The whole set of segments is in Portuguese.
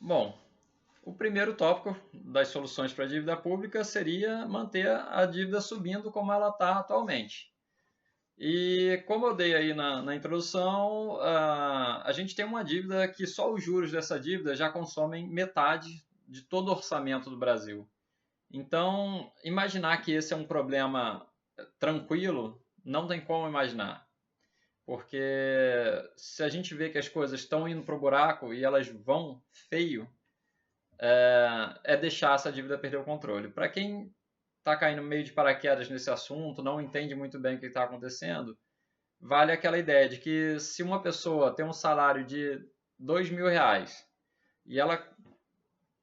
Bom, o primeiro tópico das soluções para a dívida pública seria manter a dívida subindo como ela está atualmente. E como eu dei aí na introdução, a gente tem uma dívida que só os juros dessa dívida já consomem metade de todo o orçamento do Brasil. Então, imaginar que esse é um problema tranquilo, não tem como imaginar. Porque se a gente vê que as coisas estão indo para o buraco e elas vão feio, é deixar essa dívida perder o controle. Para quem está caindo meio de paraquedas nesse assunto, não entende muito bem o que está acontecendo, vale aquela ideia de que se uma pessoa tem um salário de R$ 2.000 e ela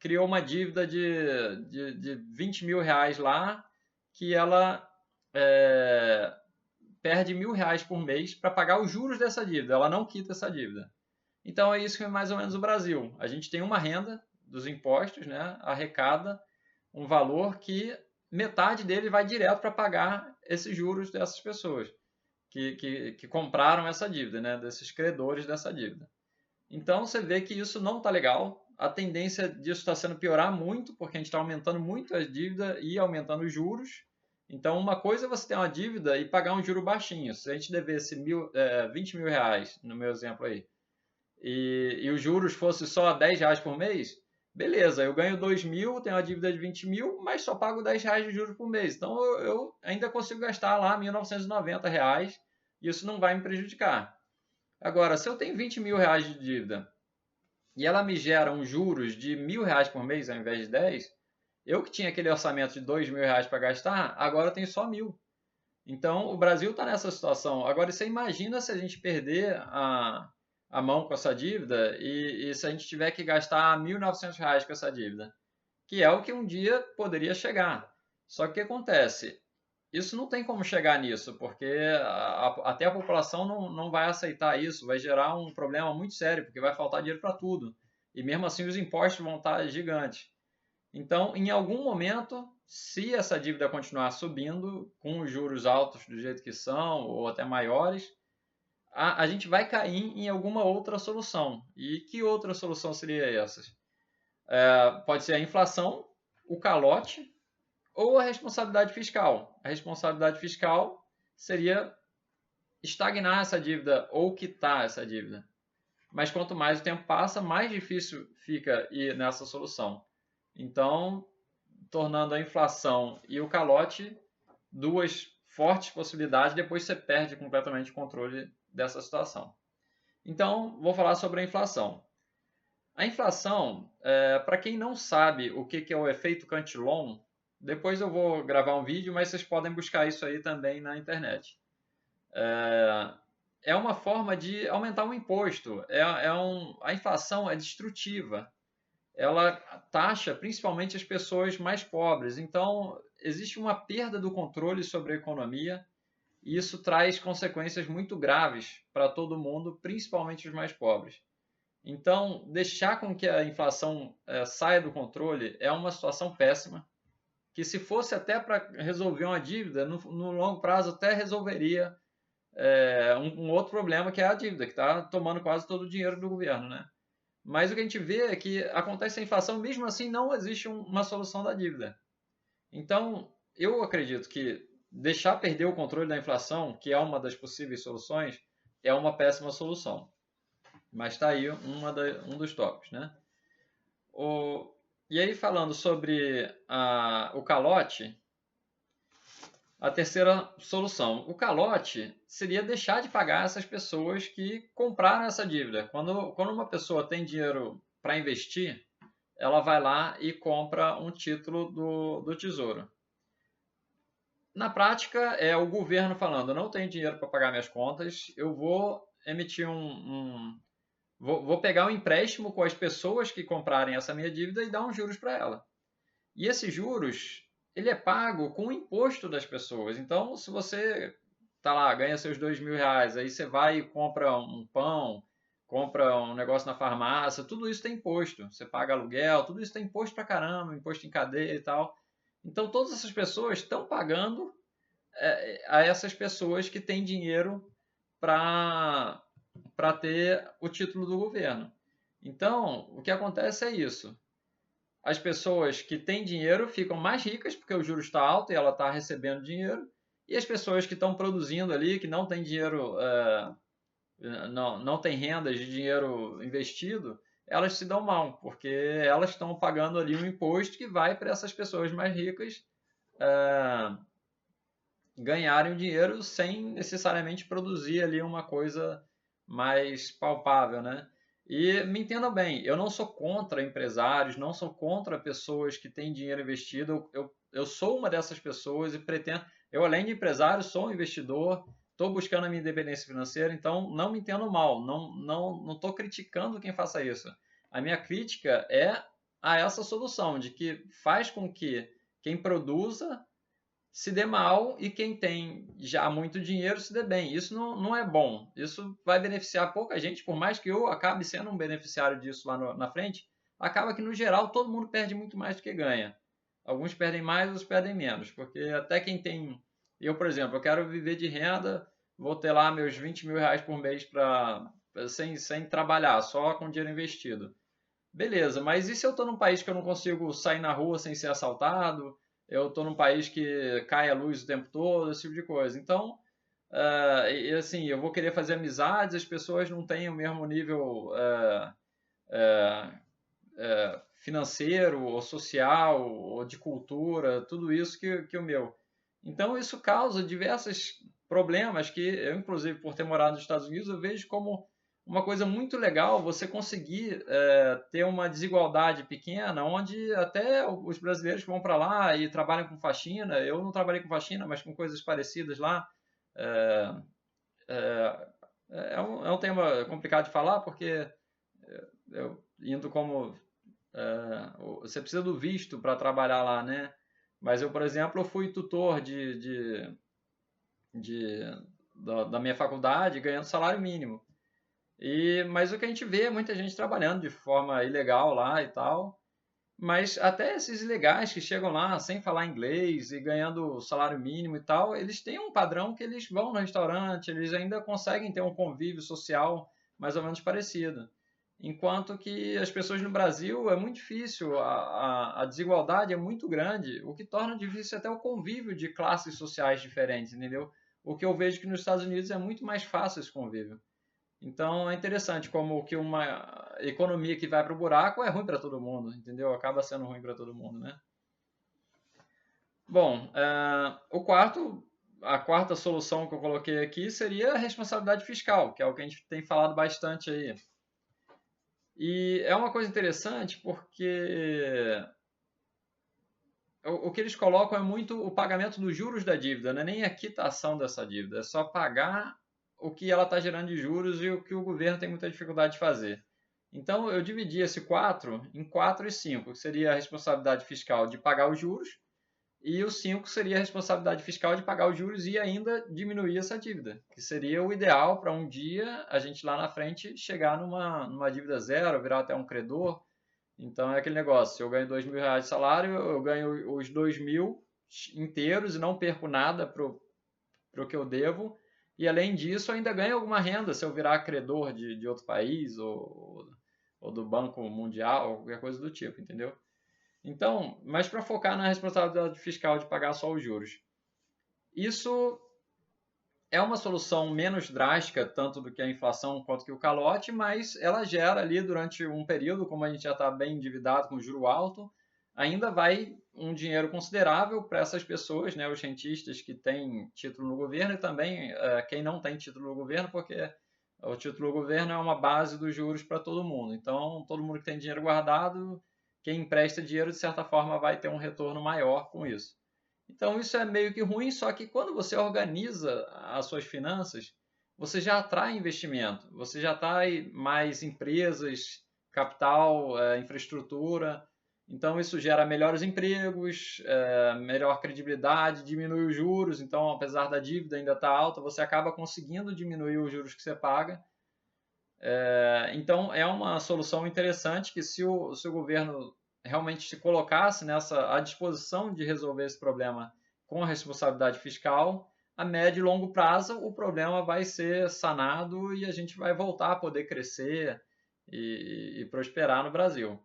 criou uma dívida de R$ 20.000 lá, que ela é, perde R$ 1.000 por mês para pagar os juros dessa dívida, ela não quita essa dívida. Então é isso que é mais ou menos o Brasil. A gente tem uma renda dos impostos, né, arrecada um valor que metade dele vai direto para pagar esses juros dessas pessoas que compraram essa dívida, né, desses credores dessa dívida. Então você vê que isso não está legal. A tendência disso está sendo piorar muito, porque a gente está aumentando muito a dívida e aumentando os juros. Então, uma coisa é você ter uma dívida e pagar um juro baixinho. Se a gente devesse R$ 20.000, no meu exemplo aí, e os juros fosse só R$ 10 por mês, beleza, eu ganho 2.000, tenho uma dívida de 20.000, mas só pago R$ 10 de juros por mês. Então eu ainda consigo gastar lá R$ 1.990 e isso não vai me prejudicar. Agora, se eu tenho R$ 20.000 de dívida e ela me gera uns juros de R$ 1.000 por mês ao invés de 10, eu que tinha aquele orçamento de R$ 2.000 para gastar, agora eu tenho só 1.000. Então, o Brasil está nessa situação. Agora, você imagina se a gente perder a mão com essa dívida e se a gente tiver que gastar R$ 1.900 com essa dívida, que é o que um dia poderia chegar. Só que o que acontece? Isso não tem como chegar nisso, porque até a população não vai aceitar isso, vai gerar um problema muito sério, porque vai faltar dinheiro para tudo. E mesmo assim os impostos vão estar gigantes. Então, em algum momento, se essa dívida continuar subindo, com os juros altos do jeito que são, ou até maiores, a gente vai cair em alguma outra solução. E que outra solução seria essa? Pode ser a inflação, o calote ou a responsabilidade fiscal. A responsabilidade fiscal seria estagnar essa dívida ou quitar essa dívida. Mas quanto mais o tempo passa, mais difícil fica ir nessa solução. Então, tornando a inflação e o calote duas fortes possibilidades, depois você perde completamente o controle dessa situação. Então, vou falar sobre a inflação. A inflação, para quem não sabe o que é o efeito Cantillon, depois eu vou gravar um vídeo, mas vocês podem buscar isso aí também na internet. É uma forma de aumentar o imposto. A inflação é destrutiva. Ela taxa principalmente as pessoas mais pobres. Então, existe uma perda do controle sobre a economia e isso traz consequências muito graves para todo mundo, principalmente os mais pobres. Então, deixar com que a inflação saia do controle é uma situação péssima, que se fosse até para resolver uma dívida, no longo prazo até resolveria um outro problema, que é a dívida, que está tomando quase todo o dinheiro do governo, né? Mas o que a gente vê é que acontece a inflação, mesmo assim não existe uma solução da dívida. Então, eu acredito que deixar perder o controle da inflação, que é uma das possíveis soluções, é uma péssima solução. Mas está aí um dos tópicos, né? E aí, falando sobre o calote, a terceira solução. O calote seria deixar de pagar essas pessoas que compraram essa dívida. Quando uma pessoa tem dinheiro para investir, ela vai lá e compra um título do Tesouro. Na prática, é o governo falando: eu não tenho dinheiro para pagar minhas contas, eu vou emitir vou pegar um empréstimo com as pessoas que comprarem essa minha dívida e dar uns juros para ela. E esses juros, ele é pago com o imposto das pessoas. Então, se você tá lá, ganha seus R$ 2.000, aí você vai e compra um pão, compra um negócio na farmácia, tudo isso tem imposto. Você paga aluguel, tudo isso tem imposto pra caramba, imposto em cadeia e tal. Então, todas essas pessoas estão pagando a essas pessoas que têm dinheiro para ter o título do governo. Então, o que acontece é isso. As pessoas que têm dinheiro ficam mais ricas porque o juros está alto e ela está recebendo dinheiro, e as pessoas que estão produzindo ali, que não têm dinheiro, não têm rendas de dinheiro investido, elas se dão mal, porque elas estão pagando ali um imposto que vai para essas pessoas mais ricas ganharem o dinheiro sem necessariamente produzir ali uma coisa mais palpável, né? E me entendam bem, eu não sou contra empresários, não sou contra pessoas que têm dinheiro investido. Eu sou uma dessas pessoas e pretendo. Eu, além de empresário, sou um investidor, estou buscando a minha independência financeira, então não me entendo mal, não estou criticando quem faça isso. A minha crítica é a essa solução de que faz com que quem produza se dê mal e quem tem já muito dinheiro se dê bem. Isso não é bom. Isso vai beneficiar pouca gente, por mais que eu acabe sendo um beneficiário disso lá na frente, acaba que no geral todo mundo perde muito mais do que ganha. Alguns perdem mais, outros perdem menos, porque até quem tem. Eu, por exemplo, eu quero viver de renda, vou ter lá meus 20 mil reais por mês sem trabalhar, só com dinheiro investido. Beleza, mas e se eu estou num país que eu não consigo sair na rua sem ser assaltado? Eu estou num país que cai a luz o tempo todo, esse tipo de coisa. Então, assim, eu vou querer fazer amizades, as pessoas não têm o mesmo nível financeiro, ou social, ou de cultura, tudo isso que o meu. Então, isso causa diversos problemas que eu, inclusive, por ter morado nos Estados Unidos, eu vejo como uma coisa muito legal você conseguir ter uma desigualdade pequena, onde até os brasileiros que vão para lá e trabalham com faxina, eu não trabalhei com faxina, mas com coisas parecidas lá, é, é um tema complicado de falar, porque eu indo como você precisa do visto para trabalhar lá, né? Mas eu, por exemplo, eu fui tutor de, da minha faculdade ganhando salário mínimo. Mas o que a gente vê é muita gente trabalhando de forma ilegal lá e tal. Mas até esses ilegais que chegam lá sem falar inglês e ganhando salário mínimo e tal, eles têm um padrão que eles vão no restaurante, eles ainda conseguem ter um convívio social mais ou menos parecido. Enquanto que as pessoas no Brasil é muito difícil, a desigualdade é muito grande, o que torna difícil até o convívio de classes sociais diferentes, entendeu? O que eu vejo que nos Estados Unidos é muito mais fácil esse convívio. Então é interessante como que uma economia que vai para o buraco é ruim para todo mundo, entendeu? Acaba sendo ruim para todo mundo, né? Bom, a quarta solução que eu coloquei aqui seria a responsabilidade fiscal, que é o que a gente tem falado bastante aí. E é uma coisa interessante porque o que eles colocam é muito o pagamento dos juros da dívida, não é nem a quitação dessa dívida, é só pagar o que ela está gerando de juros e o que o governo tem muita dificuldade de fazer. Então, eu dividi esse 4 em 4 e 5, que seria a responsabilidade fiscal de pagar os juros, e o 5 seria a responsabilidade fiscal de pagar os juros e ainda diminuir essa dívida, que seria o ideal para um dia a gente lá na frente chegar numa dívida zero, virar até um credor. Então é aquele negócio, se eu ganho 2 mil reais de salário, eu ganho os 2 mil inteiros e não perco nada pro que eu devo. E além disso, eu ainda ganho alguma renda se eu virar credor de outro país ou do Banco Mundial, ou qualquer coisa do tipo, entendeu? Então, mas para focar na responsabilidade fiscal de pagar só os juros. Isso é uma solução menos drástica, tanto do que a inflação quanto que o calote, mas ela gera ali durante um período, como a gente já está bem endividado com juro alto, ainda vai um dinheiro considerável para essas pessoas, né, os rentistas que têm título no governo e também quem não tem título no governo, porque o título do governo é uma base dos juros para todo mundo. Então, todo mundo que tem dinheiro guardado, quem empresta dinheiro, de certa forma, vai ter um retorno maior com isso. Então isso é meio que ruim, só que quando você organiza as suas finanças, você já atrai investimento, você já atrai mais empresas, capital, infraestrutura. Então isso gera melhores empregos, melhor credibilidade, diminui os juros. Então, apesar da dívida ainda estar alta, você acaba conseguindo diminuir os juros que você paga. Então é uma solução interessante que se o governo realmente se colocasse à disposição de resolver esse problema com a responsabilidade fiscal, a médio e longo prazo o problema vai ser sanado e a gente vai voltar a poder crescer e prosperar no Brasil.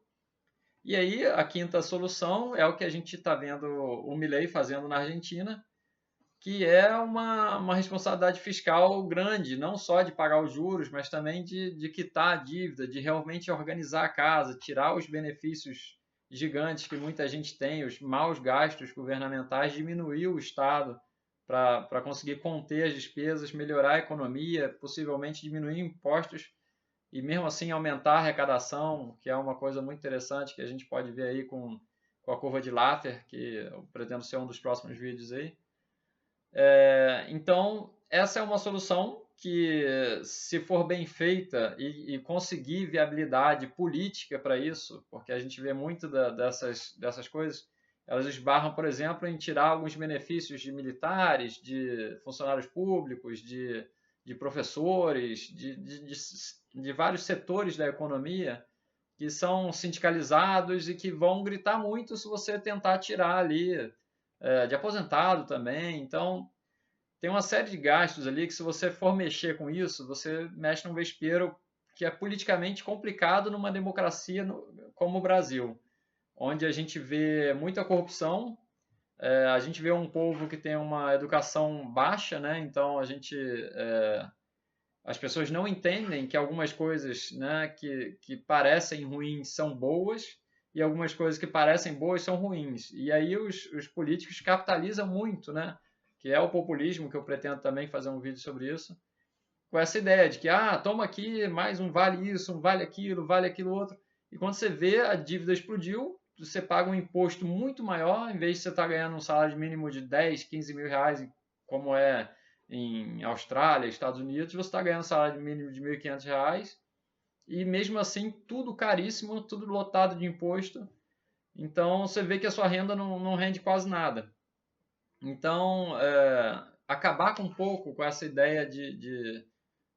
E aí, a quinta solução é o que a gente está vendo o Milei fazendo na Argentina, que é uma responsabilidade fiscal grande, não só de pagar os juros, mas também de quitar a dívida, de realmente organizar a casa, tirar os benefícios gigantes que muita gente tem, os maus gastos governamentais, diminuir o Estado para conseguir conter as despesas, melhorar a economia, possivelmente diminuir impostos e mesmo assim aumentar a arrecadação, que é uma coisa muito interessante que a gente pode ver aí com a curva de Laffer, que eu pretendo ser um dos próximos vídeos aí. Então, essa é uma solução que, se for bem feita e conseguir viabilidade política para isso, porque a gente vê muito dessas coisas, elas esbarram, por exemplo, em tirar alguns benefícios de militares, de funcionários públicos, de professores, de vários setores da economia que são sindicalizados e que vão gritar muito se você tentar tirar ali de aposentado também. Então, tem uma série de gastos ali que, se você for mexer com isso, você mexe num vespeiro que é politicamente complicado numa democracia como o Brasil, onde a gente vê muita corrupção, a gente vê um povo que tem uma educação baixa, né? Então as pessoas não entendem que algumas coisas, né, que parecem ruins são boas e algumas coisas que parecem boas são ruins. E aí os políticos capitalizam muito, né? Que é o populismo, que eu pretendo também fazer um vídeo sobre isso, com essa ideia de que, toma aqui mais um vale isso, um vale aquilo outro. E quando você vê, a dívida explodiu, você paga um imposto muito maior, em vez de você estar ganhando um salário mínimo de 10, 15 mil reais, como é em Austrália, Estados Unidos, você está ganhando um salário mínimo de 1.500 reais, e mesmo assim tudo caríssimo, tudo lotado de imposto. Então você vê que a sua renda não rende quase nada. Então, acabar com um pouco com essa ideia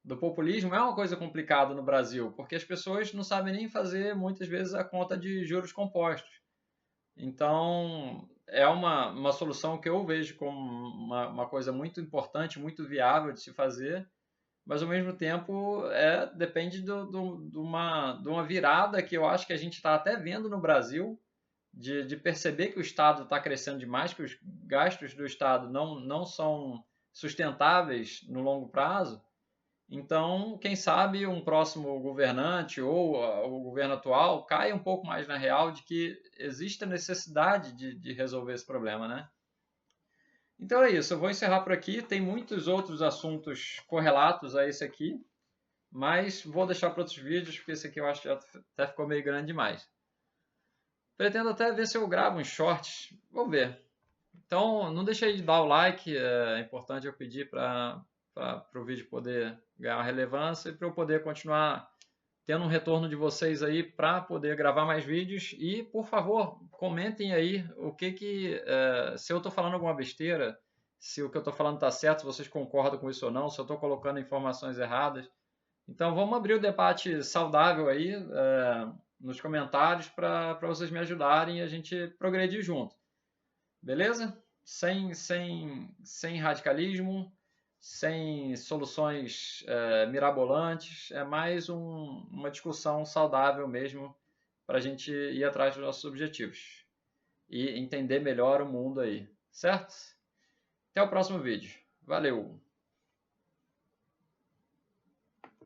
do populismo é uma coisa complicada no Brasil, porque as pessoas não sabem nem fazer, muitas vezes, a conta de juros compostos. Então, é uma solução que eu vejo como uma coisa muito importante, muito viável de se fazer, mas, ao mesmo tempo, depende de uma virada que eu acho que a gente está até vendo no Brasil, de perceber que o Estado está crescendo demais, que os gastos do Estado não são sustentáveis no longo prazo. Então, quem sabe um próximo governante ou o governo atual caia um pouco mais na real de que existe a necessidade de resolver esse problema, né? Então é isso, eu vou encerrar por aqui. Tem muitos outros assuntos correlatos a esse aqui, mas vou deixar para outros vídeos, porque esse aqui eu acho que já até ficou meio grande demais. Pretendo até ver se eu gravo uns shorts, vou ver. Então, não deixe de dar o like, é importante eu pedir para o vídeo poder ganhar uma relevância e para eu poder continuar tendo um retorno de vocês aí para poder gravar mais vídeos. E, por favor, comentem aí se eu estou falando alguma besteira, se o que eu estou falando está certo, se vocês concordam com isso ou não, se eu estou colocando informações erradas. Então, vamos abrir o debate saudável aí nos comentários para vocês me ajudarem e a gente progredir junto. Beleza? Sem radicalismo, sem soluções mirabolantes, é mais uma discussão saudável mesmo para a gente ir atrás dos nossos objetivos e entender melhor o mundo aí, certo? Até o próximo vídeo. Valeu!